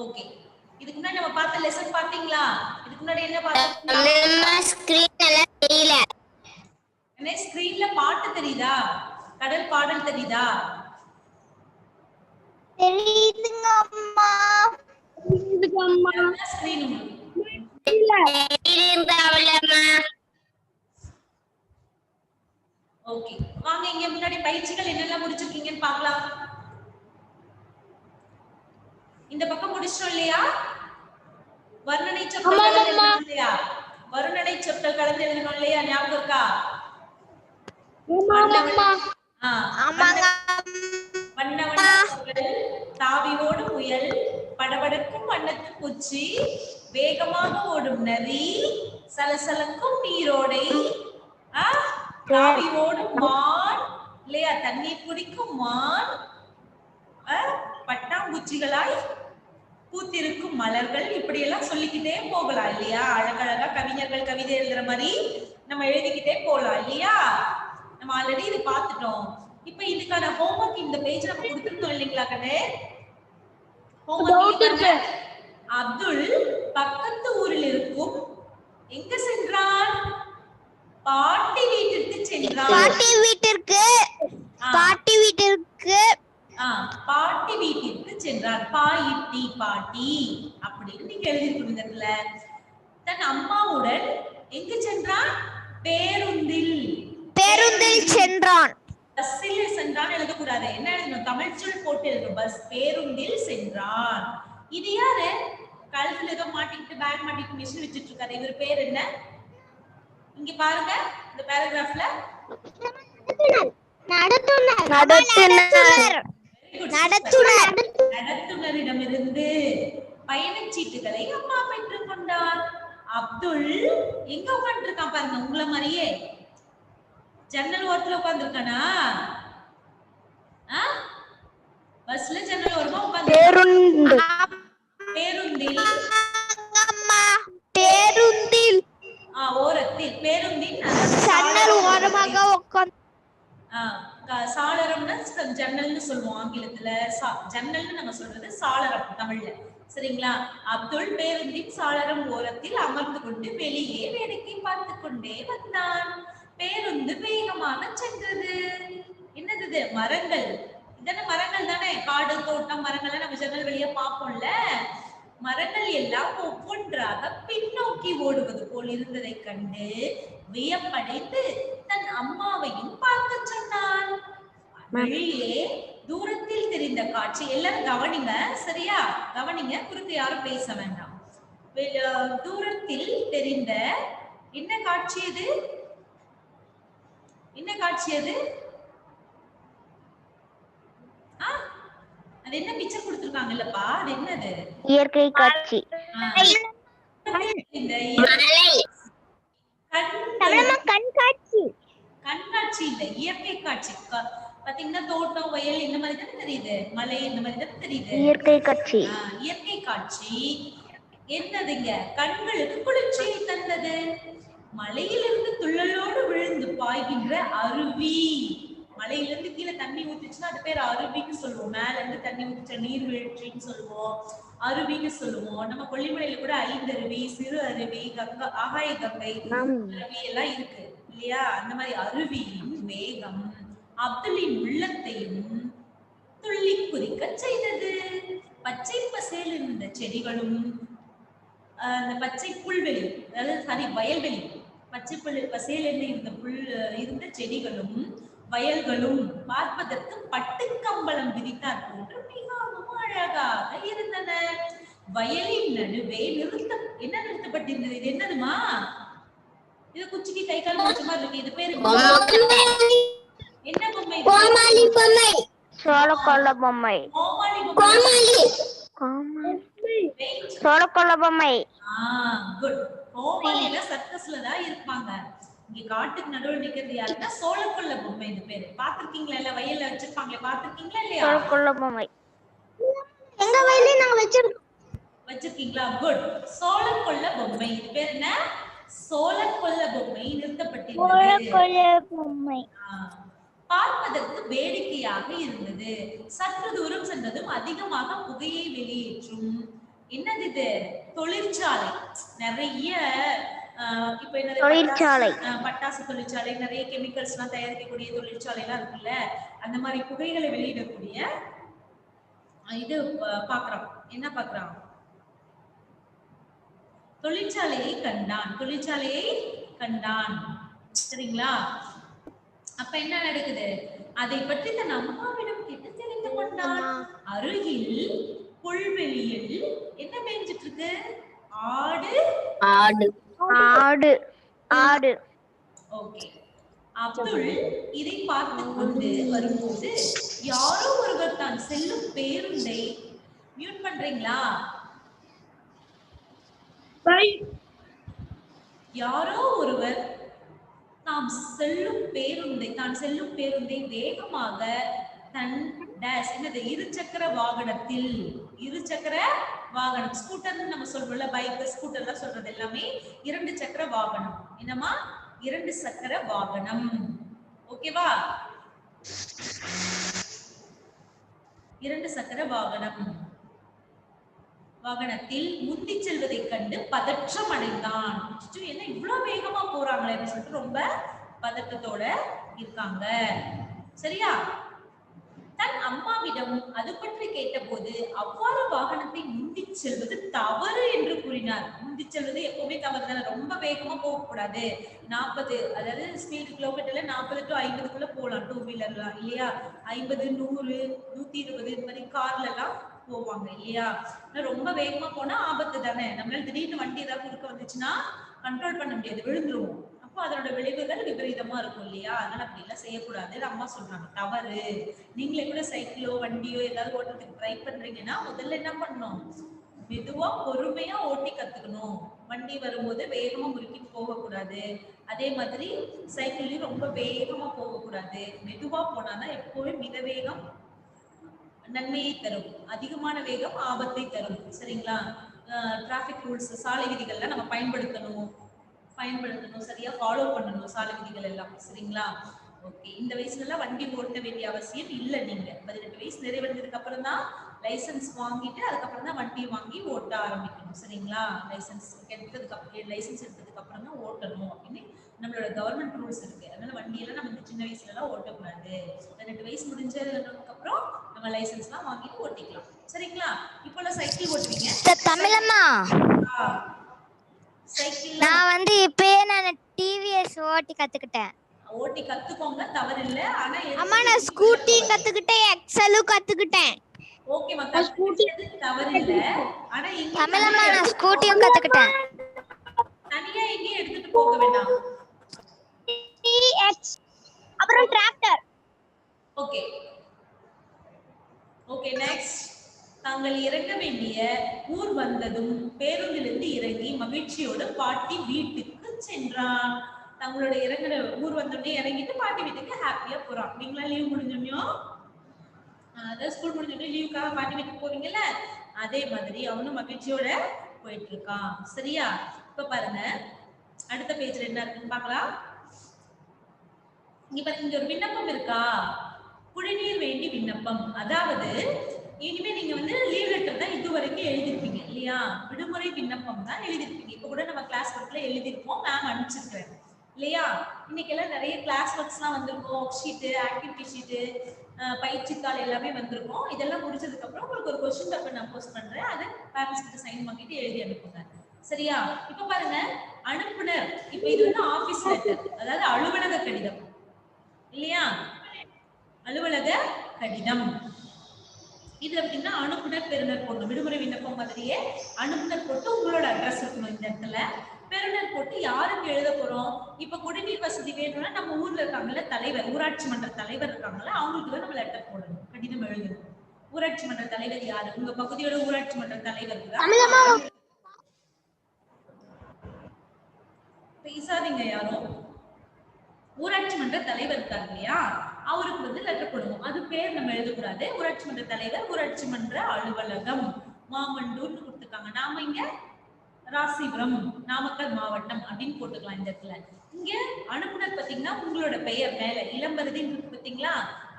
Okay. இதுக்கு முன்னாடி நம்ம பார்த்த லெசன் பாத்தீங்களா? இதுக்கு முன்னாடி என்ன பார்த்தோம்? ஸ்கிரீன் எல்லாம் தெரியல. என்ன ஸ்கிரீன்ல பாட்டு தெரியுதா? கடல் பாடல் தெரியுதா? தெரியுதுங்க அம்மா. தெரியுதுங்க அம்மா. ஸ்கிரீன் இல்ல தெரியுதுங்க அம்மா. ஓகே. வாங்க இங்க முன்னாடி பயிற்சிகள் என்னெல்லாம் முடிச்சிருக்கீங்கன்னு பார்க்கலாம். இந்த பக்கம் முடிச்சிட்டோம் இல்லையா? வர்ணனை சொற்கள் கலந்து எழுதணும் இல்லையா? வர்ணனை சொற்கள் கலந்து எழுதணும் இல்லையா? ஞாபகம் இருக்கா? வண்ண வண்ண சொற்கள், தாவி ஓடும் முயல், படபடக்கும் வண்ணத்து பூச்சி, வேகமாக ஓடும் நரி, சலசலக்கும் நீரோடை, தாவி ஓடும் மான் இல்லையா? தண்ணீர் குடிக்கும் மான், பட்டாம்பூச்சிகளாய் பூத்திருக்கும் மலர்கள், இப்படி எல்லாம் சொல்லிக்கிட்டே போகலாம் இல்லையா? அழகழகா கவிஞர்கள் கவிதை எழுதுற மாதிரி நம்ம எழுதிக்கிட்டே போகலாம் இல்லையா? நம்ம ஆல்ரெடி இது பார்த்துட்டோம். இப்ப இதுக்கான ஹோம்வொர்க் இந்த பேஜ் நம்ம கொடுத்துருந்தோம் இல்லைங்களா கண்ணே? அப்துல் பக்கத்து ஊரில் இருக்கும் எங்க சென்றான்? பாட்டி வீட்டிற்கு சென்றான். பாட்டி வீட்டிற்கு சென்றான். பாயிட்டி பாட்டி அப்படின்னு நீங்க எழுதிருக்கீங்கல்ல. தன் அம்மாவுடன் எங்கு சென்றான்? பேருந்தில் சென்றான். பஸ்ஸில் சென்றான் எழுதக்கூடாது. என்ன எழுதணும்? தமிழ் சொல் போட்டு எழுதணும். பஸ் பேருந்தில் சென்றான். இது யாரு? கழுத்துல ஏதோ மாட்டிக்கிட்டு பேக் மாட்டிக்கிட்டு மிஷின் வச்சிட்டு இருக்காரு. இவர் பேர் என்ன? இங்க பாருங்க இந்த பேராகிராஃப்ல நடத்துனரிடமிருந்து பயணச்சீட்டுகளை அம்மா பெற்றுக் கொண்டார். அப்துல் எங்க உட்கார்ந்து இருக்கான் பாருங்க, உங்களை மாதிரியே ஜன்னல் ஓரத்துல உட்கார்ந்து இருக்கானா? பஸ்ல ஜன்னல் ஓரமா உட்கார்ந்து பேருந்தில் ஓரத்தில் பேருந்தின் ஜன்னல் ஓரமாக உட்கார்ந்து சாளரம்னா ஜன்னல்னு சொல்லுவோம் ஆங்கிலத்துல. ஜன்னல்னு நம்ம சொல்றது சாளரம் தமிழ்ல. சரிங்களா? அப்துல் பேருந்தின் சாளரம் ஓரத்தில் அமர்ந்து கொண்டு வெளியே வேடிக்கை பார்த்து கொண்டே வந்தான். பேருந்து வேகமாக சென்றது. என்னது? மரங்கள். இதென்ன மரங்கள் தானே? காடு தோட்டம் மரங்கள் நம்ம ஜன்னல் வெளியே பார்ப்போம்ல. மரங்கள் எல்லாம் ஒவ்வொன்றாக பின்னோக்கி ஓடுவது போல் இருந்ததை கண்டு வியப்படைந்து தன் அம்மாவையும் பார்க்க சொன்னான். வெளியே தூரத்தில் தெரிந்த காட்சி. எல்லாரும் கவனிங்க, சரியா? கவனிங்க, குறுக்கு யாரும் பேச வேண்டாம். தூரத்தில் தெரிந்த என்ன காட்சி அது? என்ன காட்சி அது? அது என்ன பிக்சர் கொடுத்திருக்காங்கல்லப்பா? அது என்னது? இயற்கை காட்சி. கண்காட்சி இல்ல, இயற்கை காட்சி. பாத்தீங்கன்னா தோட்டம் வயல் இந்த மாதிரி தானே தெரியுது, மலை இந்த மாதிரி தானே தெரியுது. இயற்கை காட்சி. இயற்கை காட்சி என்னதுங்க? கண்களுக்கு குளிர்ச்சியை தந்தது. மலையிலிருந்து துள்ளலோடு விழுந்து பாய்கின்ற அருவி. மலையிலிருந்து கீழே தண்ணி ஊத்துச்சுன்னா அது பேர் அருவின்னு சொல்லுவோம். மேல இருந்து தண்ணி ஊத்துச்ச நீர்வீழ்ச்சின்னு சொல்லுவோம், அருவின்னு சொல்லுவோம். நம்ம கொல்லிமலையில கூட 5 அருவி, சிறு அருவி, கங்கா, ஆகாய கங்கை அருவி எல்லாம் இருக்கு இல்லையா? அந்த மாதிரி அருவியின் வேகம் அப்துல்லின் உள்ளத்தையும் துள்ளி குதிக்க செய்தது. பச்சை பசேல் இருந்த செடிகளும் அந்த பச்சை புல்வெளி, அதாவது வயல்வெளி, பச்சை பசேல் இருந்த செடிகளும் வயல்களும் பார்ப்பதற்கு பட்டுக்கம்பளம் விரித்தார் போன்று மிகவும் அழகாக இருந்தன. வயலின் நடுவே என்ன நிறுத்தப்பட்டிருந்தது? இது என்னதுமா? இது குச்சிக்கு கை கால் முடிச்ச மாதிரி இருக்கு. இது பேரு என்ன பொம்மை? கோமாளி பொம்மை. சோளக்கொல்ல பொம்மை. சோளக்கொல்ல பொம்மை. குட். கோமாளில சர்க்கஸ்ல தான் இருப்பாங்க. இங்க காட்டுக்கு நடுவுல நிக்கிறது யாருன்னா சோளக்கொல்ல பொம்மை. இது பேரு பாத்துருக்கீங்களா? இல்ல வயல்ல வச்சிருப்பாங்களே, பாத்துருக்கீங்களா இல்லையா? சோளக்கொல்ல பொம்மை எங்க வயல்ல நாங்க வச்சிருக்கீங்களா? குட். சோளக்கொல்ல பொம்மை. இது பேர் என்ன? சோளக்கொல்ல பொம்மை நிறுத்தப்பட்டிருந்தது. பார்ப்பதற்கு வேடிக்கையாக இருந்தது. சற்று தூரம் சென்றதும் அதிகமாக புகையை வெளியேற்றும் என்னது இது? தொழிற்சாலை. நிறைய இப்ப என்னது தொழிற்சாலை. பட்டாசு தொழிற்சாலை, நிறைய கெமிக்கல்ஸ் எல்லாம் தயாரிக்கக்கூடிய தொழிற்சாலை எல்லாம் இருக்குல்ல, அந்த மாதிரி புகைகளை வெளியிடக்கூடிய இது பாக்குறோம். என்ன பாக்குறோம்? தொழிற்சாலையை கண்டான். தொழிற்சாலையை கண்டான். சரிங்களா? அப்ப என்ன நடக்குது? அதை பற்றி தன் அம்மாவிடம் கேட்டு தெரிந்து கொண்டான். அருகில் புல்வெளியில் என்ன மேய்ஞ்சிட்டு இருக்கு? ஆடு. ஆடு. ஆடு. ஆடு. ஓகே. அப்துல் இதை பார்த்து கொண்டு வரும்போது யாரோ ஒருவர் தான் செல்லும் பேருந்தை மியூட் பண்றீங்களா? யாரோ ஒருவர் தான் செல்லும் பேருந்தை வேகமாக தன் டேஷ் என்னது இருசக்கர வாகனத்தில், இருசக்கர வாகனம் ஸ்கூட்டர்னு நம்ம சொல்றோம்ல, பைக் ஸ்கூட்டர்லாம் சொல்றது எல்லாமே இரண்டு சக்கர வாகனம். என்னமா? இரண்டு சக்கர வாகனம். ஓகேவா? இரண்டு சக்கர வாகனத்தில் முந்தி செல்வதை கண்டு பதற்றம் அடைந்தான். என்ன இவ்வளவு வேகமா போறாங்களே அப்படின்னு சொல்லிட்டு ரொம்ப பதட்டத்தோட இருக்காங்க. சரியா? தன் அம்மாவிடம் அது பற்றி கேட்டபோது அவ்வாறு வாகனத்தை முந்தி செல்வது தவறு என்று கூறினார். முந்தி செல்வது எப்பவுமே தவறு தானே. ரொம்ப வேகமா போக கூடாது. 40 அதாவது ஸ்பீடு கிலோமீட்டர்ல 40 to 50க்குள்ள போகலாம் டூ வீலர்லாம் இல்லையா? 50, 100, 120 இந்த மாதிரி கார்ல எல்லாம் போவாங்க இல்லையா? ரொம்ப வேகமா போனா ஆபத்து தானே. நம்மளால திடீர்னு வண்டி ஏதாவது குறுக்க வந்துச்சுன்னா கண்ட்ரோல் பண்ண முடியாது, விழுந்துருவோம். அப்போ அதனோட விளைவுகள் விபரீதமா இருக்கும் இல்லையா? அதனால அப்படி எல்லாம் செய்யக்கூடாது. அம்மா சொல்றாங்க தவறு. நீங்களே கூட சைக்கிளோ வண்டியோ ஏதாவது ஓட்டுறதுக்கு ட்ரை பண்றீங்கன்னா முதல்ல என்ன பண்ணணும்? மெதுவா பொறுமையா ஓட்டி கத்துக்கணும். வண்டி வரும்போது வேகமா முறுக்கிட்டு போகக்கூடாது. அதே மாதிரி சைக்கிள்லயும் ரொம்ப வேகமா போகக்கூடாது. மெதுவா போனாதான் எப்பவுமே மித வேகம் நன்மையை தரும், அதிகமான வேகம் ஆபத்தை தரும். சரிங்களா? டிராபிக் ரூல்ஸ், சாலை விதிகள்லாம் நம்ம பயன்படுத்தணும், சரியா ஃபாலோ பண்ணணும் சாலை விதிகள் எல்லாம். சரிங்களா? ஓகே. இந்த வயசுல எல்லாம் வண்டி ஓட்ட வேண்டிய அவசியம் இல்லை. நீங்க 18 வயசு நிறைவடைந்ததுக்கு அப்புறம் தான் லைசன்ஸ் வாங்கிட்டு அதுக்கப்புறம் தான் வண்டி வாங்கி ஓட்ட ஆரம்பிக்கணும். சரிங்களா? லைசன்ஸ் எடுத்ததுக்கு அப்புறம் தான் ஓட்டணும் அப்படின்னு நம்மளோட கவர்மெண்ட் ரூல்ஸ் இருக்கு. அதனால வண்டியெல்லாம் நம்ம சின்ன வயசுல எல்லாம் ஓட்டக்கூடாது. 18 வயசு முடிஞ்சதுக்கு அப்புறம் நம்ம லைசன்ஸ் எல்லாம் வாங்கிட்டு ஓட்டிக்கலாம். சரிங்களா? இப்போ சைக்கிள் ஓட்டுவீங்க. தமிழம்மா, சைக்கிள் நான் இப்பயே டிவிஎஸ் ஓட்டி கத்துக்கிட்டேன். ஓட்டி கத்துக்கோங்க, தவறு இல்ல. ஆனா அம்மா நான் ஸ்கூட்டி கத்துக்கிட்டேன், எக்ஸலும் கத்துக்கிட்டேன். ஓகே மக்கா, ஸ்கூட்டி தவறு இல்ல. ஆனா இங்க தமிழம்மா நான் ஸ்கூட்டியும் கத்துக்கிட்டேன். தனியா எங்க எடுத்துட்டு போக வேண்டாம். டிஎக்ஸ் அப்புறம் டிராக்டர். Okay okay. நெக்ஸ்ட். தாங்கள் இறங்க வேண்டிய ஊர் வந்ததும் பேருந்திலிருந்து இறங்கி மகிழ்ச்சியோடு பாட்டி வீட்டுக்கு சென்றான். தங்களோட இறங்குற ஊர் வந்தோடனே இறங்கிட்டு பாட்டி வீட்டுக்கு ஹாப்பியா போறான். நீங்களா லீவ் முடிஞ்சோம், அதாவது ஸ்கூல் முடிஞ்சோடனே லீவுக்காக பாட்டி வீட்டுக்கு போவீங்கல்ல, அதே மாதிரி அவனும் மகிழ்ச்சியோட போயிட்டு இருக்கான். சரியா? இப்ப பாருங்க அடுத்த பேஜ்ல என்ன இருக்குன்னு பார்க்கலாம். இங்க ஒரு விண்ணப்பம் இருக்கா? குடிநீர் வேண்டி விண்ணப்பம். அதாவது இனிமே நீங்க லீவ் லெட்டர் தான் இதுவரைக்கும் எழுதிருப்பீங்க இல்லையா? விடுமுறை விண்ணப்பம் தான் எழுதிருப்பீங்க. இப்ப கூட நம்ம கிளாஸ் ஒர்க்ல எழுதிருப்போம், மேம் அனுப்பிச்சிருக்கிறேன் இல்லையா? இன்னைக்கு எல்லாம் நிறைய கிளாஸ் ஒர்க்ஸ் எல்லாம் வந்திருக்கும், ஒர்க் ஷீட்டு, ஆக்டிவிட்டி ஷீட்டு, பயிற்சித்தாள் எல்லாமே வந்திருக்கும். இதெல்லாம் முடிச்சதுக்கு அப்புறம் உங்களுக்கு ஒரு கொஸ்டின் பேப்பர் நான் போஸ்ட் பண்றேன். அதை பேரண்ட்ஸ் கிட்ட சைன் வாங்கிட்டு எழுதி அனுப்புங்க. சரியா? இப்ப பாருங்க அனுப்புனர். இப்ப இது ஆபீஸ் லெட்டர், அதாவது அலுவலக கடிதம் இல்லையா? அலுவலக கடிதம். இது அப்படின்னா அனுப்புனர் பெறுநர் போடணும். விடுமுறை விண்ணப்பம் மாதிரியே அனுப்புனர் போட்டு உங்களோட அட்ரஸ் இருக்கணும் இந்த இடத்துல. பெறுநர் போட்டு யாருக்கு எழுத போறோம்? இப்ப குடிநீர் வசதி வேணும்னா நம்ம ஊர்ல இருக்காங்கல்ல தலைவர், ஊராட்சி மன்ற தலைவர் இருக்காங்கல்ல, அவங்களுக்கு தான் நம்ம லெட்டர் போடணும், கடிதம் எழுதணும். ஊராட்சி மன்ற தலைவர் யாரு? உங்க பகுதியோட ஊராட்சி மன்ற தலைவர் தான். பேசாதீங்க யாரும். ஊராட்சி மன்ற தலைவர் இருக்காரு இல்லையா, அவருக்கு லெட்டர் போடுவோம். அது பேர் நம்ம எழுதக்கூடாது. ஊராட்சி மன்ற தலைவர், ஊராட்சி மன்ற அலுவலகம், மாமண்டூர்னு கொடுத்துருக்காங்க. நாம இங்க ராசிபுரம், நாமக்கல் மாவட்டம் அப்படின்னு போட்டுக்கலாம் இந்த இடத்துல. இங்க அனுப்புனர் பாத்தீங்கன்னா உங்களோட பெயர் மேல இளம்பரதி இருக்கு பாத்தீங்களா,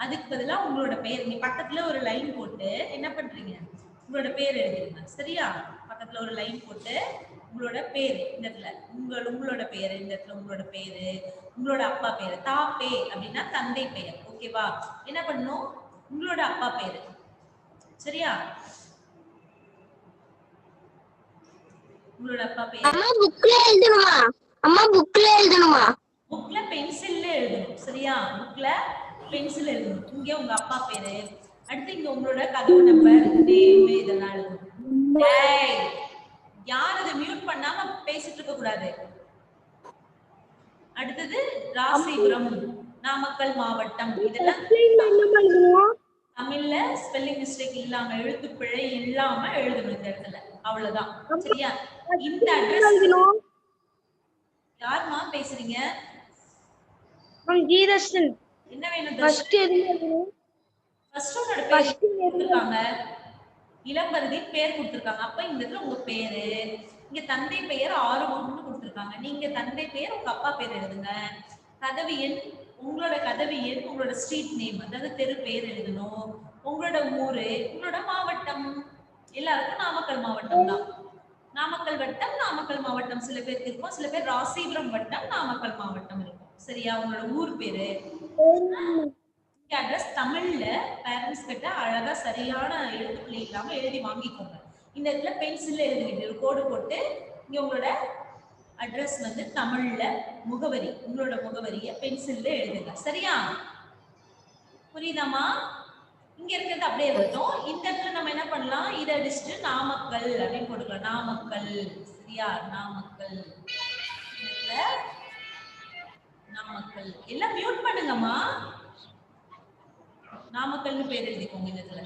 அதுக்கு பதிலா உங்களோட பெயர் நீ பக்கத்துல ஒரு லைன் போட்டு என்ன பண்றீங்க? உங்களோட பேர் எழுதிருங்க. சரியா? பக்கத்துல ஒரு லைன் போட்டு உங்களோட பேர் இந்த இடத்துல உங்களோட பேரு இந்த இடத்துல உங்களோட பேரு, உங்களோட அப்பா பேரு. தாப்பே அப்படின்னா தந்தை பெயர். ஓகேவா? என்ன பண்ணணும்? உங்களோட அப்பா பேரு. சரியா? உங்களோட அப்பா பேரு. அம்மா புக்ல எழுதணுமா? அம்மா புக்ல எழுதணுமா? புக்ல பென்சில்ல எழுதணும். சரியா? புக்ல பென்சில் எழுதணும். இங்க உங்க அப்பா பேரு, அடுத்து இங்க உங்களோட கதவு நம்பர், நேம் இதெல்லாம் எழுதணும். டேய், யார் அதை மியூட் பண்ணாம பேசிட்டு இருக்க கூடாது. அடுத்தது ராசிபுரம், நாமக்கல் மாவட்டம். இதெல்லாம் தமிழ்ல ஸ்பெல்லிங் மிஸ்டேக் இல்லாம, எழுத்து பிழை இல்லாம எழுதணும் இந்த இடத்துல. அவ்வளவுதான். சரியா? இந்த அட்ரஸ் யாருமா பேசுறீங்க? கீதர்ஷன். என்ன வேணும்? ஃபர்ஸ்ட் எழுதணும். ஃபர்ஸ்ட் உங்களோட பேர் கொடுத்திருக்காங்க. இளம்பருதி பேர் கொடுத்திருக்காங்க. அப்ப இந்த இடத்துல உங்க பேரு, இங்க தந்தை பெயர் ஆறுமுகம்னு கொடுத்திருக்காங்க. நீங்க தந்தை பெயர் உங்க அப்பா பேர் எழுதுங்க. கதவு எண், உங்களோட கதவு எண், உங்களோட ஸ்ட்ரீட் நேம் அதாவது தெரு பேர் எழுதணும். உங்களோட ஊரு, உங்களோட மாவட்டம். எல்லாருக்கும் நாமக்கல் மாவட்டம் தான். நாமக்கல் வட்டம், நாமக்கல் மாவட்டம் சில பேருக்கு இருக்கும். சில பேர் ராசிபுரம் வட்டம், நாமக்கல் மாவட்டம் இருக்கும். சரியா? உங்களோட ஊர் பேரு, அட்ரஸ் தமிழ்ல பேரண்ட்ஸ் கிட்ட அழகா சரியான எழுத்துப்பிழை இல்லாம எழுதி வாங்கிக்கோங்க. இந்த இடத்துல பென்சில்ல எழுதிக்கிட்டு ஒரு கோடு போட்டு இங்க உங்களோட அட்ரஸ் வந்து தமிழ்ல முகவரி, உங்களோட முகவரியை பென்சில்ல எழுதுங்க. சரியா? புரியுதாமா? இங்க இருக்கிறது அப்படியே இருக்கட்டும். இந்த இடத்துல நம்ம என்ன பண்ணலாம்? இதை அடிச்சுட்டு நாமக்கல் அப்படின்னு போட்டுக்கலாம். நாமக்கல். சரியா? நாமக்கல். நாமக்கல். எல்லாம் மியூட் பண்ணுங்கம்மா. நாமக்கல்னு பேர் எழுதிக்கோங்க இந்த இடத்துல.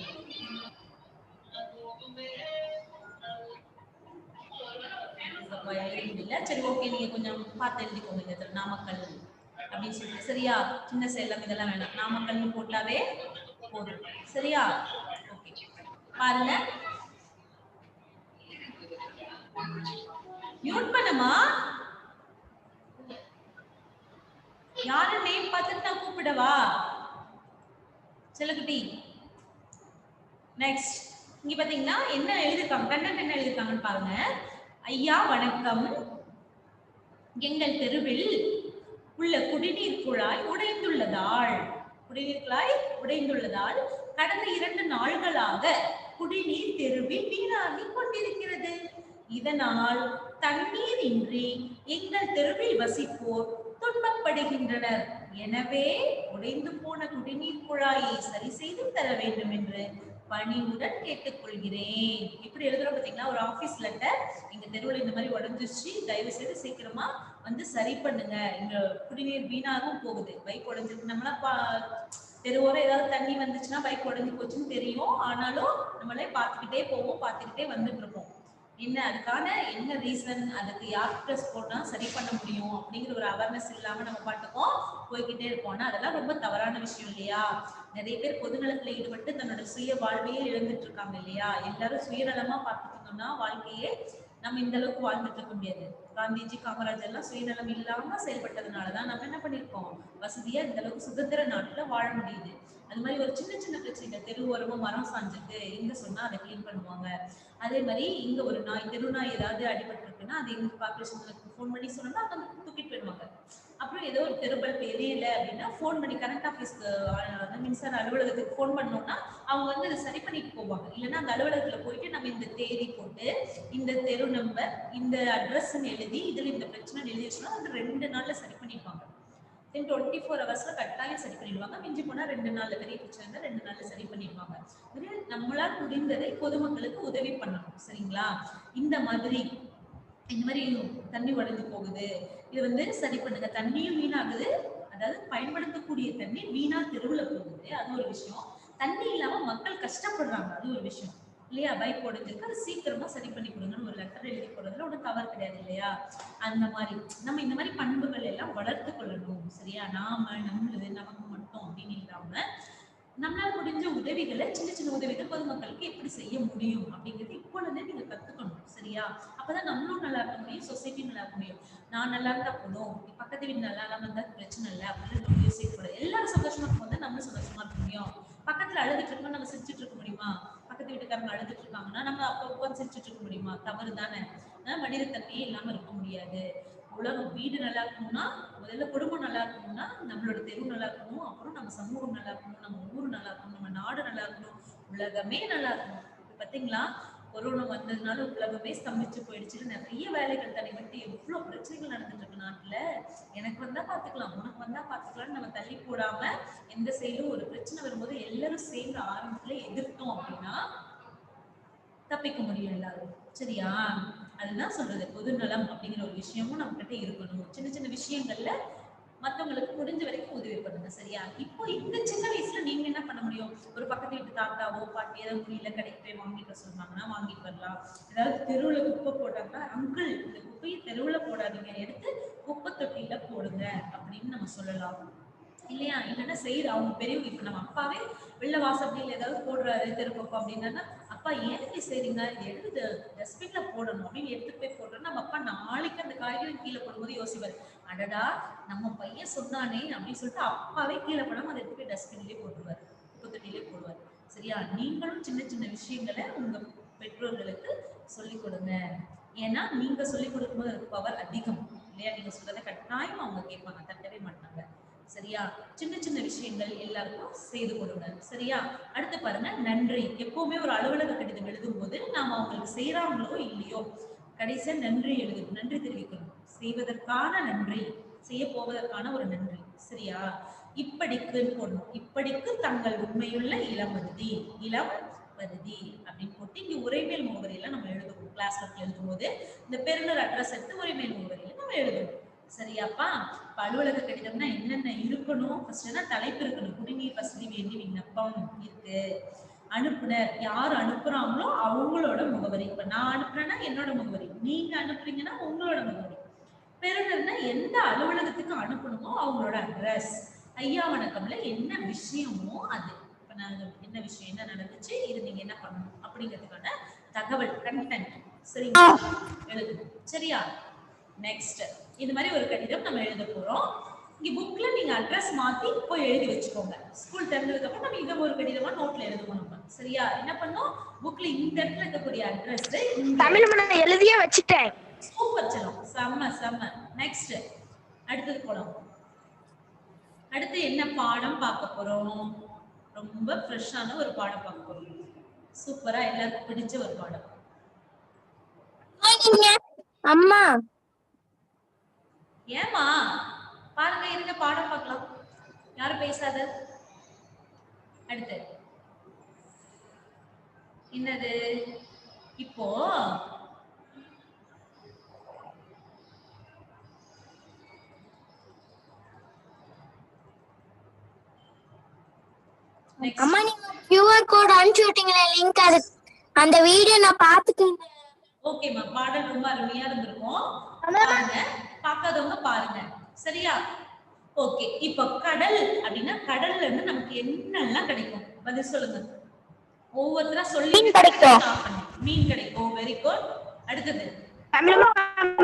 இல்ல சரி ஓகே, நீங்க கொஞ்சம் பார்த்து எழுதிக்கோங்க இந்த இடத்துல நாமக்கல் அப்படின்னு சொல்லிட்டு. சரியா? சின்ன சேலம் இதெல்லாம் வேணாம், நாமக்கல்னு போட்டாவே போதும். சரியா? ஓகே, பாருங்க. மியூட் பண்ணுமா. யாரு நேம் பார்த்துட்டு நான் கூப்பிடவா? செல்லகுட்டி. நெக்ஸ்ட் இங்க பாத்தீங்கன்னா என்ன எழுதிருக்காங்க, கண்டென்ட் என்ன எழுதிருக்காங்கன்னு பாருங்க. ஐயா வணக்கம், எங்கள் தெருவில் உள்ள குடிநீர் குழாய் உடைந்துள்ளதால் கடந்த 2 நாள்களாக குடிநீர் தெருவில் வீணாகி கொண்டிருக்கிறது. இதனால் தண்ணீர் இன்றி எங்கள் தெருவில் வசிப்போர் துன்பப்படுகின்றனர். எனவே உடைந்து போன குடிநீர் குழாயை சரி செய்து தர வேண்டும் என்று பணிவுடன் கேட்டுக்கொள்கிறேன். இப்படி எழுதுறோம் பாத்தீங்களா, ஒரு ஆபீஸ் லெட்டர். எங்க தெருவில் இந்த மாதிரி உடைஞ்சிச்சு, தயவு செய்து சீக்கிரமா வந்து சரி பண்ணுங்க, இங்க குடிநீர் வீணாகவும் போகுது, பைப் உடைஞ்சிருக்கு. நம்மளாம் தெருவோரம் ஏதாவது தண்ணி வந்துச்சுன்னா பைப் உடைஞ்சு போச்சுன்னு தெரியும், ஆனாலும் நம்மளே பார்த்துக்கிட்டே போவோம், பார்த்துக்கிட்டே வந்துட்டு இருப்போம். என்ன அதுக்கான என்ன ரீசன், அதுக்கு யார்கிட்ட போனா சரி பண்ண முடியும் அப்படிங்கிற ஒரு அவேர்னஸ் இல்லாம நம்ம பாட்டுக்கும் போய்கிட்டே இருப்போம்னா அதெல்லாம் ரொம்ப தவறான விஷயம் இல்லையா? நிறைய பேர் பொதுநலத்துல ஈடுபட்டு தன்னோட சுய வாழ்வையே இழந்துட்டு இருக்காங்க இல்லையா? எல்லாரும் சுயநலமா பார்த்துட்டோம்னா வாழ்க்கையே நம்ம இந்த அளவுக்கு வாழ்ந்துட்டு இருக்க முடியாது. காந்திஜி, காமராஜர் எல்லாம் சுயநலம் இல்லாம செயல்பட்டதுனாலதான் நம்ம என்ன பண்ணிருக்கோம், வசதியா இந்த அளவுக்கு சுதந்திர நாட்டுல வாழ முடியுது. அது மாதிரி ஒரு சின்ன சின்ன பிரச்சனை, தெரு ஓரமா மரம் சாஞ்சிருக்கு, எங்க சொன்னா அதை கிளீன் பண்ணுவாங்க. அதே மாதிரி இங்க ஒரு நாய், தெருநாய் ஏதாவது அடிபட்டு இருக்குன்னா அது எங்க கார்பரேஷனுக்கு ஃபோன் பண்ணி சொன்னோம்னா அவங்க தூக்கிட்டு போயிடுவாங்க. அப்புறம் ஏதோ ஒரு தெருபல் எரியல அப்படின்னா ஃபோன் பண்ணி கரண்ட் ஆஃபீஸ்க்கு, மின்சார அலுவலகத்துக்கு ஃபோன் பண்ணோம்னா அவங்க வந்து அதை சரி பண்ணிட்டு போவாங்க. இல்லைன்னா அந்த அலுவலகத்துல போயிட்டு நம்ம இந்த தேதி போட்டு இந்த தெரு நம்பர் இந்த அட்ரஸ்ன்னு எழுதி இதுல இந்த பிரச்சனை எழுதி வச்சோம்னா அது 2 நாள்ல சரி பண்ணிடுவாங்க. 24 ஹவர்ஸ்ல கட்டாயம் சரி பண்ணிடுவாங்க. மிஞ்சி போனா 2 நாள்ல, பெரிய பிரச்சனை இருந்தா 2 நாள்ல சரி பண்ணிடுவாங்க. நம்மளால் முடிந்ததை பொதுமக்களுக்கு உதவி பண்ணணும். சரிங்களா? இந்த மாதிரி தண்ணி உடைஞ்சு போகுது, இது வந்து சரி பண்ணுங்க. தண்ணியும் வீணாகுது, அதாவது பயன்படுத்தக்கூடிய தண்ணி வீணா தெருவுல போகுது, அது ஒரு விஷயம். தண்ணி இல்லாம மக்கள் கஷ்டப்படுறாங்க, அது ஒரு விஷயம் இல்லையா? பைப் உடைஞ்சிருக்கு, அது சீக்கிரமா சரி பண்ணி கொடுங்கன்னு ஒரு லெட்டர் எழுதி போடுறதுல ஒன்றும் தவறு கிடையாது இல்லையா? அந்த மாதிரி நம்ம இந்த மாதிரி பண்புகள் எல்லாம் வளர்த்து கொள்ளணும். சரியா? நம்மளது நமக்கு மட்டும் அப்படின்னு இல்லாம நம்மளால முடிஞ்ச உதவிகளை, சின்ன சின்ன உதவிகள் பொதுமக்களுக்கு எப்படி செய்ய முடியும் அப்படிங்கிறது இப்பொழுதே நீங்க கத்துக்கணும். சரியா? அப்பதான் நம்மளும் நல்லா இருக்க முடியும், சொசைட்டியும் நல்லா இருக்க முடியும். நான் நல்லா இருந்தா போதும், பக்கத்து வீடு நல்லா இல்லாம இருந்தா பிரச்சனை இல்லை அப்படின்னு நம்ம யோசிக்கக்கூடாது. எல்லாரும் சந்தோஷமா இருக்கும் போது நம்மளும் சந்தோஷமா இருக்க முடியும். பக்கத்துல அழுதுட்டு இருக்கோம், நம்ம சிரிச்சுட்டு இருக்க முடியுமா? பக்கத்து வீட்டுக்காரங்க அழுதுட்டு இருக்காங்கன்னா நம்ம அப்ப உட்கார்ந்து சிரிச்சுட்டு இருக்க முடியுமா? தவறு தானே. மனிதத்தன்மையே இல்லாம இருக்க முடியாது. உலகம் வீடு நல்லா இருக்கணும்னா முதல்ல குடும்பம் நல்லா இருக்கணும்னா நம்மளோட தெரு நல்லா இருக்கணும், அப்புறம் நம்ம சமூகம் நல்லா இருக்கணும், நம்ம ஊர் நல்லா இருக்கணும், நம்ம நாடு நல்லா இருக்கணும், உலகமே நல்லா இருக்கணும். பாத்தீங்களா, கொரோனா வந்ததுனால உலகமே ஸ்தம்பிச்சு போயிடுச்சு. நிறைய வேலைகள் தடைபட்டு எவ்வளவு பிரச்சனைகள் நடந்துட்டு இருக்கு நாட்டுல. எனக்கு வந்தா பாத்துக்கலாம், உனக்கு வந்தா பாத்துக்கலாம்னு நம்ம தள்ளி போடாம எந்த சைடும் ஒரு பிரச்சனை வரும்போது எல்லாரும் சேர்ந்து ஆரம்பத்துல எதிர்த்தோம் அப்படின்னா தப்பிக்க முடியும் எல்லாரும். சரியா? அதுதான் சொல்றது, பொது நலம் அப்படிங்கிற ஒரு விஷயமும் நம்ம கிட்ட இருக்கணும். சின்ன சின்ன விஷயங்கள்ல மத்தவங்களுக்கு முடிஞ்ச வரைக்கும் உதவி பண்ணுங்க. சரியா? இப்போ இந்த சின்ன வயசுல நீங்க என்ன பண்ண முடியும்? ஒரு பக்கத்து வீட்டு தாத்தாவோ பாட்டி ஏதாவது முடியல கடைக்கு போய் வாங்கிட்டு சொன்னாங்கன்னா வாங்கிட்டு வரலாம். ஏதாவது தெருவுல குப்பை போட்டாங்கன்னா அங்கிள் இந்த குப்பையை தெருவுல போடாதீங்க, எடுத்து குப்பை தொட்டியில போடுங்க அப்படின்னு நம்ம சொல்லலாம். இல்லையா? இல்லைன்னா செய்யற அவங்க பெரியவங்க, இப்ப நம்ம அப்பாவே வெள்ள வாசப்படியில ஏதாவது போடுறாரு தெருப்பப்பா அப்படின்னா, அப்பா ஏன் இப்படி செய்றீங்க, இது எடுத்து டஸ்ட்பின்ல போடணும் அப்படின்னு எடுத்துட்டு போய் போடுறோம். நம்ம அப்பா நாளைக்கு அந்த காய்கறி கீழே போடும்போது யோசிப்பாரு, அடடா நம்ம பையன் சொன்னானே அப்படின்னு சொல்லிட்டு அப்பாவே கீழே போடாம அதை எடுத்து போய் டஸ்ட்பின்லயே போட்டுருவாரு, குப்பை தொட்டிலே போடுவாரு. சரியா? நீங்களும் சின்ன சின்ன விஷயங்களை உங்க பெற்றோர்களுக்கு சொல்லிக் கொடுங்க. ஏன்னா நீங்க சொல்லிக் கொடுக்கும்போது அதுக்கு பவர் அதிகம். இல்லையா? நீங்க சொல்றதை கட்டாயம் அவங்க கேட்பாங்க, தட்டவே மாட்டாங்க. சரியா? சின்ன சின்ன விஷயங்கள் எல்லாருக்கும் செய்து கொடுங்க. சரியா? அடுத்து பாருங்க, நன்றி. எப்பவுமே ஒரு அலுவலக கடிதம் எழுதும் போது நாம அவங்களுக்கு செய்யறாங்களோ இல்லையோ கடைசியா நன்றி எழுதணும், நன்றி தெரிவிக்கணும். செய்வதற்கான நன்றி, செய்ய போவதற்கான ஒரு நன்றி. சரியா? இப்படிக்கு போடணும், இப்படிக்கு தங்கள் உண்மையுள்ள இளமருதி, இளம் வருதி அப்படின்னு போட்டு இங்க உரைமேல் முகவரியில நம்ம எழுதுவோம். கிளாஸ் ஒர்க் எழுதும் போது இந்த பெருநர் அட்ரஸ் எடுத்து உரைமேல் முகவரியில நம்ம எழுதுவோம். சரியாப்பா? அலுவலக கடிதம்னா என்னென்ன இருக்கணும்? ஃபர்ஸ்ட்னா தலைப்பு இருக்கணும். குடிநீர் வசதி வேண்டி விண்ணப்பம் இருக்கு. அனுப்புனர் யார் அனுப்புறாங்களோ அவங்களோட முகவரி. இப்ப நான் அனுப்புறேன்னா என்னோட முகவரி, நீங்க அனுப்புறீங்கன்னா உங்களோட முகவரி. பெறுநர்னா எந்த அலுவலகத்துக்கு அனுப்பணுமோ அவங்களோட அட்ரஸ். ஐயா வணக்கம்ல என்ன விஷயமோ அது. இப்ப நாங்க என்ன விஷயம், என்ன நடந்துச்சு, இது நீங்க என்ன பண்ணணும் அப்படிங்கிறதுக்கான தகவல், கண்டென்ட். சரிங்களா? எழுதணும். சரியா? நெக்ஸ்ட், இது மாதிரி ஒரு கடிதம் நம்ம எழுத போறோம். இங்க புக்ல நீங்க அட்ரஸ் மாத்தி போய் எழுதி வச்சுக்கோங்க. ஸ்கூல் திறந்ததுக்கு அப்புறம் நம்ம இத ஒரு கடிதமா நோட்ல எழுதுவோம் நம்ம. சரியா? என்ன பண்ணோம், புக்ல இந்த இடத்துல இருக்கக்கூடிய அட்ரஸ் தமிழ் நான் எழுதியே வச்சிட்டேன். சூப்பர் செல்லம், செம்ம செம்ம. நெக்ஸ்ட், அடுத்தது போலாம். அடுத்து என்ன பாடம் பார்க்க போறோம்? ரொம்ப ஃப்ரெஷ்ஷான ஒரு பாடம் பார்க்க போறோம். சூப்பரா எல்லாருக்கும் பிடிச்ச ஒரு பாடம். அம்மா ஏமா பாருங்க, இருங்க பாடம் பார்க்கலாம். யாரும் பேசாத. அடுத்து என்னது? இப்போ அம்மா நீங்க QR கோட் அனுப்பிச்சு விட்டீங்களே லிங்க், அது அந்த வீடியோ நான் பார்த்துட்டேன். ஓகேமா, பாடல் ரொம்ப அருமையா இருந்திருக்கும். பாருங்க, பார்க்காதவங்க பாருங்க. சரியா? ஓகே. இப்போ கடல் அப்படின்னா கடல்ல இருந்து நமக்கு என்னெல்லாம் கிடைக்கும்? பதில் சொல்லுங்க. ஒவ்வொருத்தரா சொல்லி கிடைக்கும். மீன் கிடைக்கும். Very good. அடுத்தது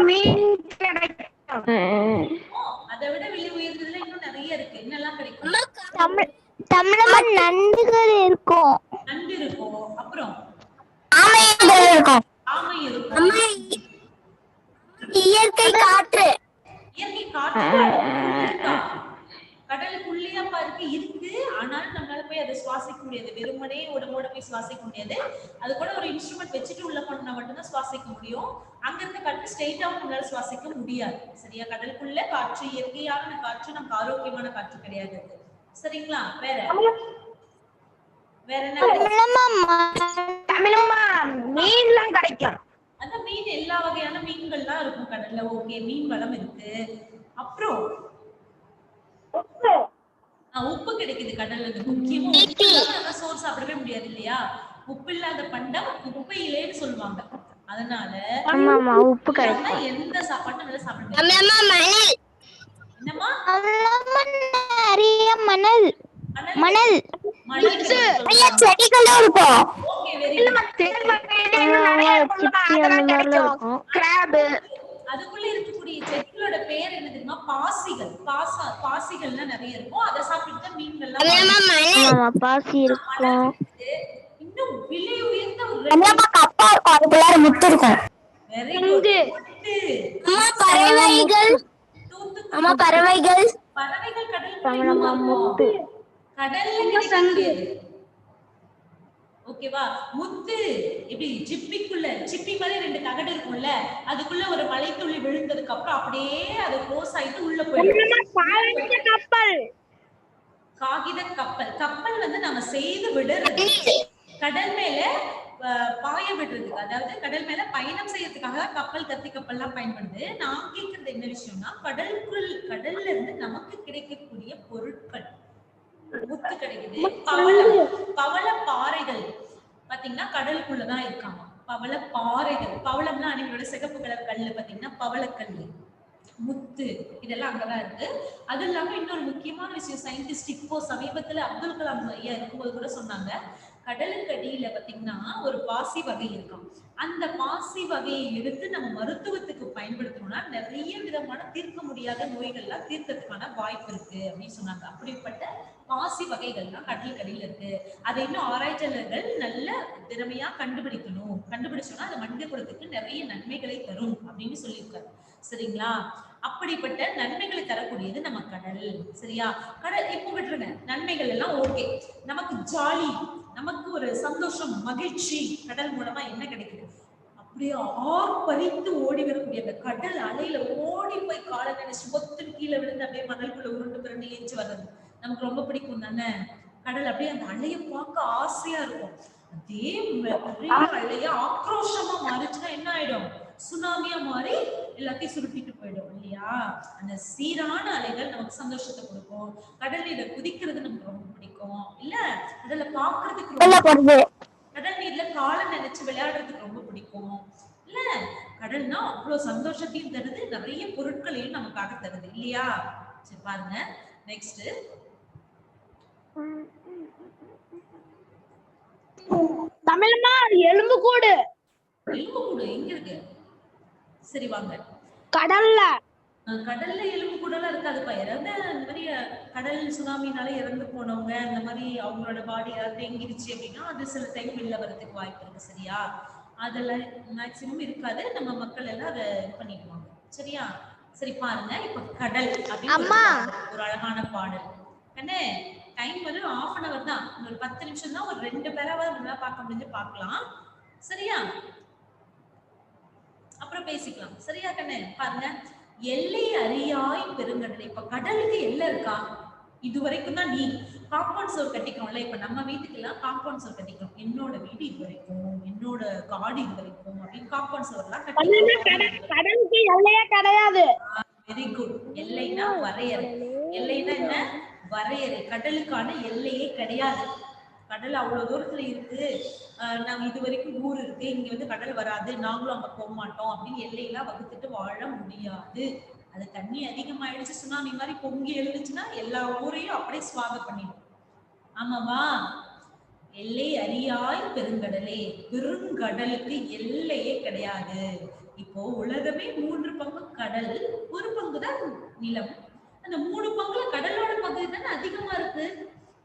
மீன் கிடைக்கும். அதை விட விலை உயர்ந்ததுல இன்னும் நிறைய இருக்கு. என்னெல்லாம் கிடைக்கும்? தமிழம்மா நண்டுகள் இருக்கும். நண்டு இருக்கும். அப்புறம் ஆமை இருக்கும். ஆமை இருக்கும். இயற்கை காற்று. இயற்கை காற்று இருக்கா? கடலுக்குள்ளேயாப்பா இருக்கு? இருக்கு. ஆனாலும் நம்மளால போய் அதை சுவாசிக்க முடியாது. வெறுமனே உடம்போட போய் சுவாசிக்க முடியாது. அது கூட ஒரு இன்ஸ்ட்ருமெண்ட் வச்சுட்டு உள்ள பண்ணா மட்டும்தான் சுவாசிக்க முடியும். அங்க இருக்க காற்று ஸ்ட்ரெயிட்டாவும் நம்மளால சுவாசிக்க முடியாது. சரியா? கடலுக்குள்ள காற்று இயற்கையான காற்று, நமக்கு ஆரோக்கியமான காற்று கிடையாது. சரிங்களா? வேற வேற என்ன? தமிழம்மா மீன்லாம் கிடைக்கும். அந்த மீன் எல்லா வகையான மீன்கள்லாம் இருக்கும் கடல்ல. ஓகே, மீன் வளம் இருக்கு. அப்புறம் உப்பு கிடைக்குது கடல்ல இருந்து. முக்கியமா உப்பு இல்லாம சோறு சாப்பிடவே முடியாது இல்லையா? உப்பு இல்லாத பண்டம் உப்பையிலேன்னு சொல்லுவாங்க. அதனால உப்பு கிடைக்கும். எந்த சாப்பாடும் நல்லா சாப்பிட முடியாது. என்னம்மா? நிறைய மணல் மணல் மணல் செடிகளும் இருக்கும். Okay, very good. அதுக்குள்ள இருக்கக்கூடிய செடிகளோட பேர் என்ன தெரியுமா? பாசிகள். பாசிகள்லாம் நிறைய இருக்கும். அதை சாப்பிட்டு தான் மீன்கள்லாம் பாசி இருக்கும். இன்னும் விலை உயர்ந்த ஒரு அம்மா கப்பா இருக்கும் அதுக்குள்ளார முத்து இருக்கும். Very good. அம்மா பறவைகள். அம்மா பறவைகள். பறவைகள் கடலுக்குள்ள முத்து. கடல்ல கிடைக்கக்கூடியது. ஓகேவா? முத்து இப்படி ஜிப்பிக்குள்ள சிப்பி மாதிரி 2 தகடு இருக்கும்ல, அதுக்குள்ள ஒரு மலைத்துளி விழுந்ததுக்கு அப்புறம் அப்படியே அது க்ளோஸ் ஆயிட்டு உள்ள போயிடும். கப்பல். காகித கப்பல். கப்பல் வந்து நம்ம செய்து விடுறது. கடல் மேல பாய விடுறதுக்கு, அதாவது கடல் மேல பயணம் செய்யறதுக்காக கப்பல், கத்தி கப்பல்லாம் பயன்படுது. நான் கேட்கறது என்ன விஷயம்னா, கடல்ல இருந்து நமக்கு கிடைக்கக்கூடிய பொருட்கள், முத்து கிடைக்குது, பவள பாறைகள் பாத்தீங்கன்னா கடலுக்குள்ளதான் இருக்காங்க. பவள பாறைகள், பவளம்னா அன்னையோட சிகப்பு கலர் கல்லு பாத்தீங்கன்னா பவளக்கல்லு, முத்து இதெல்லாம் அங்கதான் இருக்கு. அது இல்லாம இன்னொரு முக்கியமான விஷயம், சயின்டிஸ்ட் இப்போ சமீபத்துல அப்துல் கலாம் ஐயா இருக்கும்போது கூட சொன்னாங்க, கடலுக்கு அடியில பாத்தீங்கன்னா ஒரு பாசி வகை இருக்கும். அந்த பாசி வகையை எடுத்து நம்ம மருத்துவத்துக்கு பயன்படுத்தணும்னா நிறைய விதமான தீர்க்க முடியாத நோய்கள்லாம் தீர்க்கறதுக்கான வாய்ப்பு இருக்கு அப்படின்னு சொன்னாங்க. அப்படிப்பட்ட பாசி வகைகள்லாம் கடலுக்கு அடியில இருக்கு. அதை இன்னும் ஆராய்ச்சியாளர்கள் நல்ல திறமையா கண்டுபிடிக்கணும். கண்டுபிடிச்சோம்னா அது மனித குலத்துக்கு நிறைய நன்மைகளை தரும் அப்படின்னு சொல்லியிருக்காரு. சரிங்களா? அப்படிப்பட்ட நன்மைகளை தரக்கூடியது நம்ம கடல். சரியா? கடல் இப்போ விட்டுருங்க, நன்மைகள் எல்லாம் ஓகே. நமக்கு ஜாலி, நமக்கு ஒரு சந்தோஷம், மகிழ்ச்சி கடல் மூலமா என்ன கிடைக்குது? அப்படியே ஆர்ப்பரித்து ஓடி வரக்கூடிய அந்த கடல் அலையில ஓடி போய் காலை நினைச்சு பொத்துன்னு கீழே விழுந்து அப்படியே மணலுக்குள்ள உருண்டு பிறந்து ஏஞ்சி வர்றது நமக்கு ரொம்ப பிடிக்கும் தானே? கடல் அப்படியே அந்த அலையை பார்க்க ஆசையா இருக்கும். அதே பெரிய அலையா ஆக்ரோஷமா மாறிச்சுன்னா என்ன ஆயிடும்? சுனாமியா மாறி எல்லாத்தையும் சுருட்டிட்டு போயிடும் இல்லையா? அந்த சீரான அலைகள் நமக்கு சந்தோஷத்தை கொடுக்கும். கடல் நீரை குதிக்கிறது நமக்கு ரொம்ப பிடிக்கும் இல்ல? கடலை பாக்குறதுக்கு, கடல் நீர்ல காலை நினைச்சு விளையாடுறதுக்கு ரொம்ப பிடிக்கும் இல்ல? கடல்னா அவ்வளவு சந்தோஷத்தையும் தருது, நிறைய பொருட்களையும் நமக்காக தருது இல்லையா? சரி பாருங்க நெக்ஸ்ட். தமிழ்மா எலும்புக்கூடு. எலும்புக்கூடு எங்க இருக்கு? சரி வாங்க. கடல்ல. கடல்ல எலும்புக்கூடெல்லாம் இருக்காதுப்பா. இறந்த இந்த மாதிரி கடல் சுனாமினால இறந்து போனவங்க அந்த மாதிரி அவங்களோட பாடி ஏதாவது தேங்கிருச்சு அப்படின்னா அது சில டைம் வெளில வரதுக்கு வாய்ப்பு இருக்கு. சரியா? அதெல்லாம் மேக்சிமம் இருக்காது. நம்ம மக்கள் எல்லாம் அதை இது பண்ணிடுவாங்க. சரியா? சரி பாருங்க, இப்ப கடல் அப்படின்னு ஒரு அழகான பாடல். கண்ணே டைம் வந்து 1/2 hour தான், ஒரு 10 நிமிஷம் தான். ஒரு 2 பேராவது நல்லா பார்க்க முடிஞ்சு பார்க்கலாம். சரியா? அப்புறம் பேசிக்கலாம். சரியா கண்ணே? பாருங்க, எல்லை அறியாய் பெருங்கடல். இப்ப கடலுக்கு எல்லை இருக்கா? இது வரைக்கும் தான் நீ காம்பவுண்ட் சோர் கட்டிக்கிறோம்ல. இப்ப நம்ம வீட்டுக்கு எல்லாம் காம்பவுண்ட் சோர் கட்டிக்கிறோம். என்னோட வீடு இது வரைக்கும், என்னோட காடு இது வரைக்கும் அப்படின்னு காம்பவுண்ட் சோர் எல்லாம் கட்டிக்கிறோம். கடலுக்கு எல்லையே கிடையாது. Very good. எல்லைனா வரையறை. எல்லைனா என்ன? வரையறை. கடலுக்கான எல்லையே கிடையாது. கடல் அவ்வளவு தூரத்துல இருக்கு, நாங்க இது வரைக்கும் ஊர் இருக்கு, இங்க வந்து கடல் வராது, நாங்களும் அங்க போக மாட்டோம் அப்படின்னு எல்லையெல்லாம் வகுத்துட்டு வாழ முடியாது. அது தண்ணி அதிகமாயிடுச்சு, சுனாமி மாதிரி பொங்கி எழுந்துச்சுன்னா எல்லா ஊரையும் அப்படியே சுவாகம் பண்ணிடும். ஆமாவா? எல்லை அறியாய் பெருங்கடலே. பெருங்கடலுக்கு எல்லையே கிடையாது. இப்போ உலகமே 3 பங்கு கடல், 1 பங்கு தான் நிலம். அந்த 3 பங்குல கடலோட பகுதி தானே அதிகமா இருக்கு.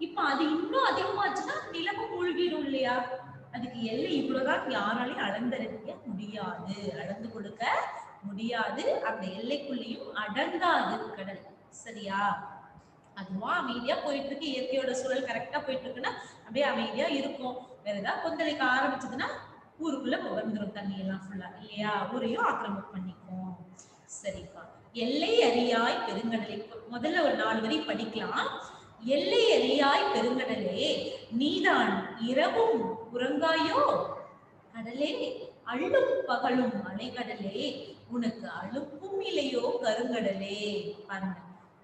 இப்ப அது இன்னும் அதிகமாச்சுன்னா நிலமும் மூழ்கிடும் இல்லையா? அதுக்கு எல்லை இவ்வளவுதான் யாராலையும் அளந்தறிய முடியாது, அளந்து கொடுக்க முடியாது. அந்த எல்லைக்குள்ளேயும் அடங்காது கடல். சரியா? அதுவா அமைதியா போயிட்டு இருக்கு, இயற்கையோட சூழல் கரெக்டா போயிட்டு இருக்குன்னா அப்படியே அமைதியா இருக்கும். வேற ஏதாவது கொந்தளிக்க ஆரம்பிச்சதுன்னா ஊருக்குள்ள வந்துடும் தண்ணி எல்லாம் ஃபுல்லா இல்லையா? ஊரையும் ஆக்கிரமிப்பு பண்ணிக்கும். சரிப்பா. எல்லை அறியாய் பெருங்கடலை முதல்ல ஒரு 4 வரி படிக்கலாம். எல்லை அறியாய் பெருங்கடலே, நீதான் இரவும் உறங்காயோ? கடலே அள்ளும் பகலும் அலைகடலே, உனக்கு அலுப்பும் இல்லையோ கருங்கடலே. பாருங்க,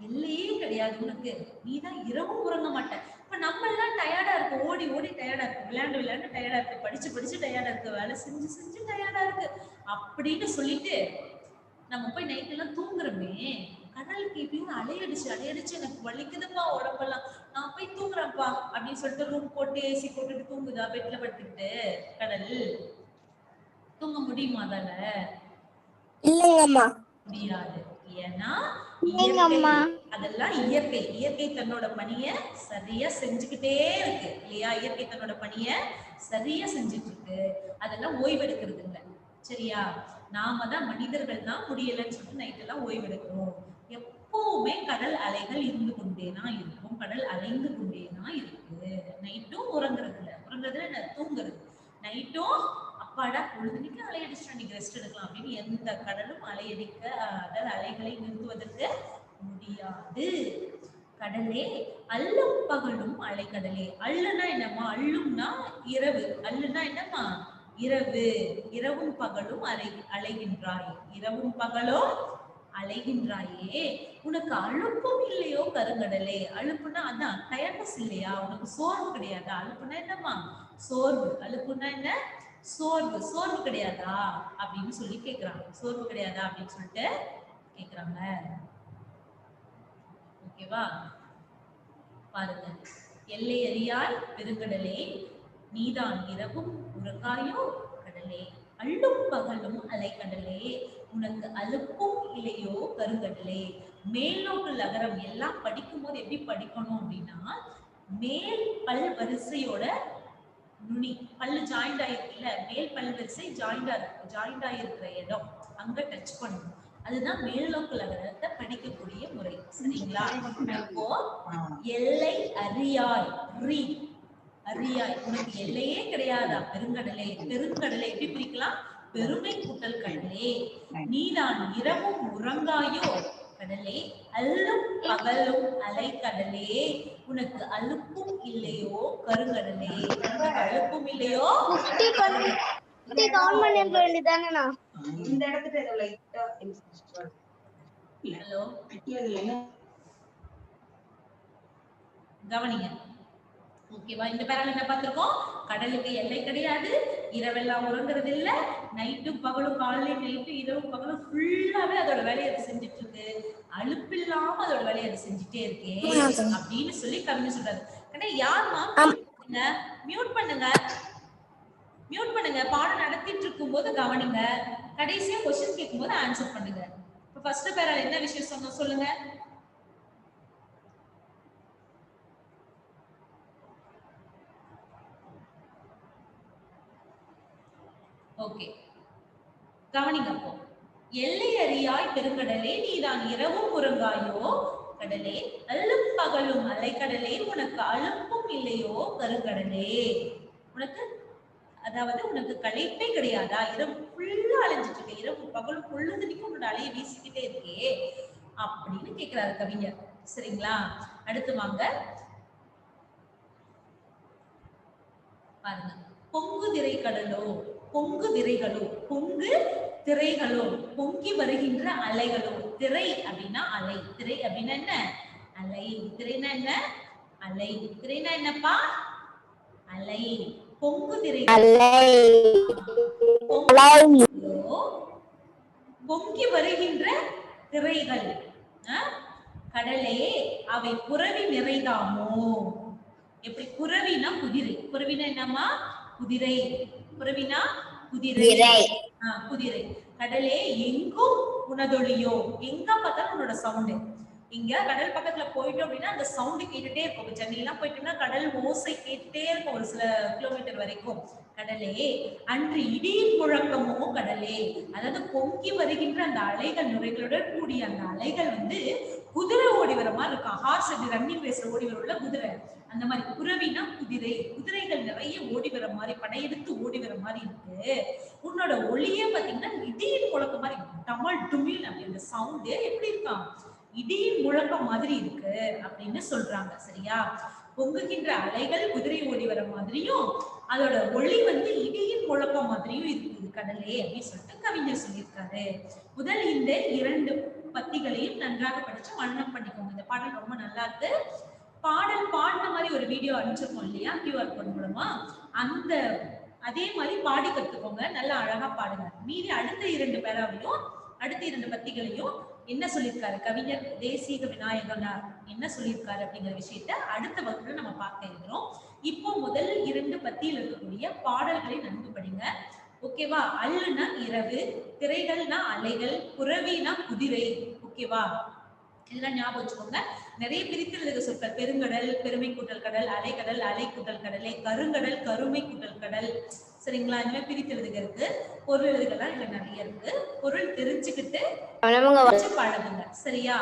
எல்லையே கிடையாது உனக்கு, நீதான் இரவும் உறங்க மாட்ட. இப்ப நம்ம எல்லாம் டயர்டா இருக்கு, ஓடி ஓடி டயர்டா இருக்கு, விளையாண்டு விளையாண்டு டயர்டா இருக்கு, படிச்சு படிச்சு டயர்டா இருக்கு, வேலை செஞ்சு செஞ்சு டயர்டா இருக்கு அப்படின்னு சொல்லிட்டு நம்ம போய் நைட் எல்லாம் தூங்குறோமே. கடலுக்கு எப்படின்னு அலையடிச்சு எனக்கு வலிக்குதுப்பா உடம்பெல்லாம், நான் போய் தூங்குறேன்ப்பா அப்படின்னு சொல்லிட்டு ரூம் போட்டு ஏசி போட்டுட்டு தூங்குதா? பெட்ல படுத்துக்கிட்டு கடல் தூங்க முடியுமா? அதால இல்லைங்கம்மா, முடியாது. ஏன்னா அதெல்லாம் இயற்கை. இயற்கை தன்னோட பணியை சரியா செஞ்சுக்கிட்டே இருக்கு இல்லையா? இயற்கை தன்னோட பணியை சரியா செஞ்சுட்டு இருக்கு. அதெல்லாம் ஓய்வெடுக்கிறது இல்லை. சரியா? நாம தான் மனிதர்கள் தான் முடியலன்னு சொல்லிட்டு நைட் எல்லாம் ஓய்வெடுக்கிறோம். எப்பவுமே கடல் அலைகள் இருந்து கொண்டேதான் இருக்கும். கடல் அலைந்து கொண்டேதான் இருக்கு. நைட்டும் உறங்குறது இல்லை. உறங்குறதுல என்ன? தூங்குறது. நைட்டும் அப்பாடா பொழுதுனிக்கு அலையடிச்சுட்டு நீங்க ரெஸ்ட் எடுக்கலாம் அப்படின்னு எந்த கடலும் அலையடிக்க அதாவது அலைகளை நிறுத்துவதற்கு முடியாது. கடலே அல்லும் பகலும் அலைக்கடலே. அள்ளுனா என்னம்மா? அள்ளும்னா இரவு. அள்ளுனா என்னம்மா? இரவு. இரவும் பகலும் அலைகின்றாய். இரவும் பகலும் அலைகின்றாயே, உனக்கு அலுப்பும் இல்லையோ கருங்கடலே. அலுப்புனா அதான் டயர்னஸ் இல்லையா? உனக்கு சோர்வு கிடையாதா? அலுப்புனா என்னம்மா? சோர்வு. அலுப்புனா என்ன? சோர்வு. சோர்வு கிடையாதா அப்படின்னு சொல்லி கேக்குறாங்க. சோர்வு கிடையாதா அப்படின்னு சொல்லிட்டு கேக்குறாங்க. ஓகேவா? பாருங்க. எல்லை அறியாய் பெருங்கடலே, நீதான் இரவும் உறங்காயோ கடலே. அள்ளும் பகலும் அலைக்கடலே, உனக்கு அலுப்பும் இல்லையோ கருங்கடலே. மேல் நோக்கு லகரம் எல்லாம் படிக்கும் போது எப்படி படிக்கணும் அப்படின்னா, மேல் பல் வரிசையோட நுனி பல்லு ஜாயிண்ட் ஆயிருக்குல்ல, மேல் பல் வரிசை ஜாயிண்ட் ஆயிருக்கிற இடம் அங்க டச் பண்ணணும். அதுதான் மேல்நோக்கு லகரத்தை படிக்கக்கூடிய முறை. சரிங்களா? இப்போ எல்லை அறியாய், அறியாய், உனக்கு எல்லையே கிடையாதா பெருங்கடலே. பெருங்கடலை எப்படி பிரிக்கலாம்? பெருமை கூட்டல் கடலே. நீதான் இரவும் உறங்காயோ கடலே. அல்லும் பகலும் அலை கடலே, உனக்கு அலுப்பும் இல்லையோ கருங்கடலே. அலுப்பும் இல்லையோ. ஹலோ, கவனிங்க. ஓகேவா? இந்த பேரால என்ன பார்த்திருக்கோம்? கடலுக்கு எல்லை கிடையாது, இரவெல்லாம் உறங்குறது இல்ல, நைட்டும் பகலும், காலையில நைட்டு இரவும் பகலும் ஃபுல்லாவே அதோட வேலையை அது செஞ்சுட்டு இருக்கு. அலுப்பில்லாம அதோட வேலையை அது செஞ்சுட்டே இருக்கே அப்படின்னு சொல்லி கவிஞர் சொல்றாரு. யாருமா மியூட் பண்ணுங்க, மியூட் பண்ணுங்க. பாடம் நடத்திட்டு இருக்கும் போது கவனிங்க. கடைசியா क्वेश्चन கேட்கும் போது ஆன்சர் பண்ணுங்க. இப்ப ஃபர்ஸ்ட் பேரால என்ன விஷயம் சொன்னோம் சொல்லுங்க. ஓகே, கவனிங்க. அப்போ எல்லை அறியாய் பெருங்கடலே, நீதான் இரவும் உறங்காயோ கடலே. அல்லும் பகலும் அலைக்கடலே, உனக்கு அலுப்பும் இல்லையோ கருங்கடலே. உனக்கு அதாவது உனக்கு களைப்பே கிடையாதா? இரவு ஃபுல்லா அலைஞ்சிட்டு இருக்க, இரவு பகலும் பொழுதுனிக்கும் உன்னோட அலையை வீசிக்கிட்டே இருக்கே அப்படின்னு கேக்குறாரு கவிஞர். சரிங்களா? அடுத்து வாங்க பாருங்க. பொங்கு திரை கடலோ, பொங்கு திரைகளோ, பொங்கு திரைகளோ, பொங்கி வருகின்ற அலைகளோ. திரை அப்படின்னா அலை, திரை அப்படின்னா என்ன? அலை. திரைனா என்ன? அலை. திரைனா என்னப்பா? அலை. பொங்கு திரை பொங்கி வருகின்ற திரைகள் கடலே, அவை புரவி நிறைதாமோ. எப்படி? புரவினா குதிரை. புரவினா என்னம்மா? குதிரை. புரவினா குதிரை. குதிரை. கடலே எங்கும் உனதொழியோ, எங்க பார்த்தாலும் உன்னோட சவுண்டு. இங்க கடல் பக்கத்துல போயிட்டோம் அப்படின்னா அந்த சவுண்டு கேட்டுட்டே இருக்கும். சென்னையெல்லாம் போயிட்டோம்னா கடல் ஓசை கேட்டுட்டே இருக்கும் ஒரு சில கிலோமீட்டர் வரைக்கும். கடலே அன்று இடியின் முழக்கமோ கடலே. அதாவது பொங்கி வருகின்ற அந்த அலைகள், நுரைகளுடன் கூடிய அந்த அலைகள் குதிரை ஓடி வர மாதிரி இருக்கும். ஹார்ஸ் அப்படி ரன்னிங் ரேஸ்ல ஓடி வரும்ல குதிரை, அந்த மாதிரி. புரவினா குதிரை. குதிரைகள் நிறைய ஓடி வர மாதிரி, படையெடுத்து ஓடி வர மாதிரி இருக்கு. உன்னோட ஒளியே பாத்தீங்கன்னா இடியின் முழக்கம் மாதிரி, டமல் டுமில் அப்படின்ற சவுண்டு எப்படி இருக்கான்? இடியின் முழக்கம் மாதிரி இருக்கு அப்படின்னு சொல்றாங்க. சரியா? பொங்குகின்ற அலைகள் குதிரை ஓடி வர மாதிரியும், அதோட ஒளி இடியின் முழக்கம் மாதிரியும் இருக்குது கடலே அப்படின்னு சொல்லிட்டு கவிஞர் சொல்லியிருக்காரு. முதல் இந்த 2 பத்திகளையும் நன்றாக படிச்சு மனனம் பண்ணிக்கோங்க. இந்த பாடல் ரொம்ப நல்லா இருக்கு. பாடல் பாடின மாதிரி ஒரு வீடியோ அனுப்பிச்சிருக்கோம் இல்லையா QR கோட் மூலமா, அந்த அதே மாதிரி பாடி கத்துக்கோங்க. நல்லா அழகா பாடுங்க. மீதி அடுத்த 2 பேராவையும் அடுத்த 2 பத்திகளையும் என்ன சொல்லியிருக்காரு கவிஞர் தேசிக விநாயகனார் என்ன சொல்லியிருக்காரு அப்படிங்கிற விஷயத்த அடுத்த வகுப்புல நம்ம பார்க்க இருக்கிறோம். இப்போ முதல் 2 பத்தியில் இருக்கக்கூடிய பாடல்களை நன்கு படிங்க. ஓகேவா? அல்லுனா இரவு, திரைகள்னா அலைகள், புரவினா குதிரை. ஓகேவா? இதெல்லாம் ஞாபகம் வச்சுக்கோங்க. நிறைய பிரித்து எழுதுக சொற்கள்: பெருங்கடல், பெருமை கூட்டல் கடல்; அலைக்கடல், அலை கூட்டல் கடலை; கருங்கடல், கருமை கூட்டல் கடல். சரிங்களா? இந்த மாதிரி பிரித்து எழுதுக இருக்கு. பொருள் எழுதுகலாம் இதுல நிறைய இருக்கு. பொருள் தெரிஞ்சுக்கிட்டு பழகுங்க. சரியா?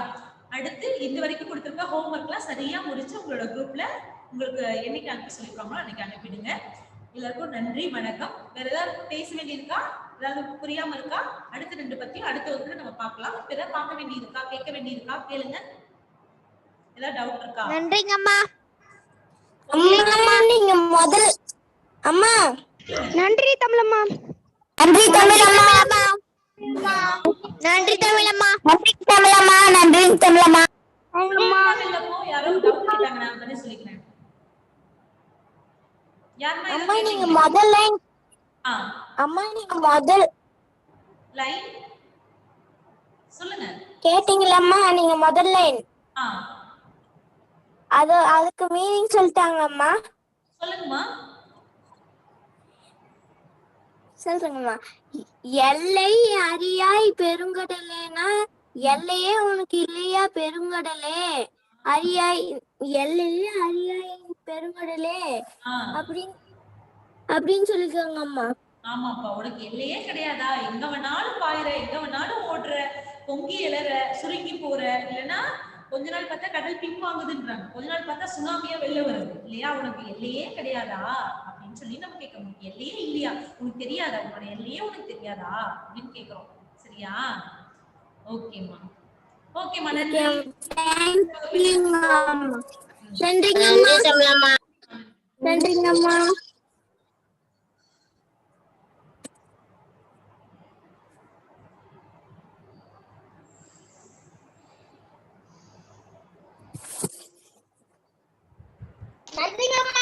அடுத்து இந்த வரைக்கும் கொடுத்திருக்க ஹோம்ஒர்க்லாம் சரியா முடிச்சு உங்களோட குரூப்ல உங்களுக்கு என்னைக்கு அனுப்ப சொல்லிருக்காங்களோ அன்னைக்கு அனுப்பிடுங்க. எல்லாருக்கும் நன்றி, வணக்கம். வேற ஏதாவது பேச வேண்டியிருக்கா? ஏதாவது புரியாம இருக்கா? அடுத்த 2 பத்தியும் அடுத்த வகுப்புல நம்ம பார்க்கலாம். வேற பார்க்க வேண்டியிருக்கா, கேட்க வேண்டியிருக்கா? கேளுங்க. ஏதாவது டவுட் இருக்கா? நன்றிங்க அம்மா. நீங்க முதல் அம்மா நன்றி தமிழம்மா. நன்றி தமிழம்மா. நன்றி தமிழம்மா. நன்றி தமிழம்மா. நன்றி தமிழம்மா. இல்லப்போ யாரோ டவுட் கேட்டாங்க, நான் உடனே சொல்லிக்கிறேன். யாருமா அம்மா நீங்க முதல் லைன் அம்மா நீங்க முதல் லைன் சொல்லுங்க. கேட்டிங்களம்மா? நீங்க முதல் லைன் அதுக்கு மீனிங் சொல்லிட்டாங்க அம்மா. சொல்லுங்கம்மா. சொல்றேங்கம்மா. எல்லை அறியாய் பெருங்கடலேனா எல்லையே உனக்கு இல்லையா பெருங்கடலே, அறியாய் எல்லையே அறியாய் பெருங்கடலே அப்படின்னு சொல்லிருக்காங்க அம்மா. ஆமாப்பா, உனக்கு எல்லையே கிடையாதா? எங்க வேணாலும் பாயிற, எங்க வேணாலும் ஓடுற, பொங்கி எழற, சுருங்கி போற, இல்லைன்னா கொஞ்ச நாள் பார்த்தா கடல் பின் வாங்குதுன்றாங்க, கொஞ்ச நாள் பார்த்தா சுனாமியா வெளில வருது இல்லையா? உனக்கு எல்லையே கிடையாதா அப்படின்னு சொல்லி நம்ம கேட்கணும். எல்லையே இல்லையா? உனக்கு தெரியாதா? உன்னோட எல்லையே உனக்கு தெரியாதா அப்படின்னு கேட்கிறோம். சரியா? ஓகேம்மா. ஓகேம்மா, நன்றி. நன்றிங்கம்மா. நன்றிங்கம்மா. நன்றிங்கம்மா.